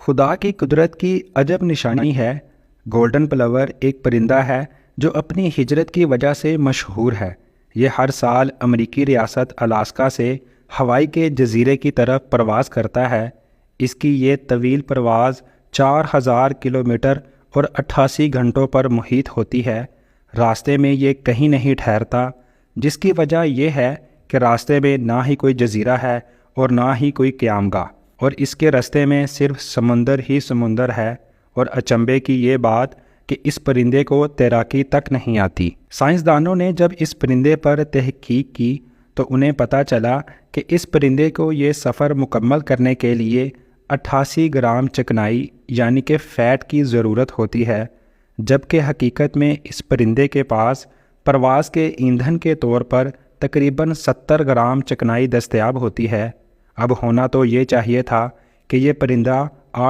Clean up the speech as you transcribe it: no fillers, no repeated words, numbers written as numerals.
خدا کی قدرت کی عجب نشانی ہے۔ گولڈن پلور ایک پرندہ ہے جو اپنی ہجرت کی وجہ سے مشہور ہے۔ یہ ہر سال امریکی ریاست الاسکا سے ہوائی کے جزیرے کی طرف پرواز کرتا ہے۔ اس کی یہ طویل پرواز 4000 کلومیٹر اور 88 گھنٹوں پر محیط ہوتی ہے۔ راستے میں یہ کہیں نہیں ٹھہرتا، جس کی وجہ یہ ہے کہ راستے میں نہ ہی کوئی جزیرہ ہے اور نہ ہی کوئی قیام گاہ، اور اس کے راستے میں صرف سمندر ہی سمندر ہے۔ اور اچنبے کی یہ بات کہ اس پرندے کو تیراکی تک نہیں آتی۔ سائنسدانوں نے جب اس پرندے پر تحقیق کی تو انہیں پتہ چلا کہ اس پرندے کو یہ سفر مکمل کرنے کے لیے 88 گرام چکنائی یعنی کہ فیٹ کی ضرورت ہوتی ہے، جبکہ حقیقت میں اس پرندے کے پاس پرواز کے ایندھن کے طور پر تقریباً 70 گرام چکنائی دستیاب ہوتی ہے۔ اب ہونا تو یہ چاہیے تھا کہ یہ پرندہ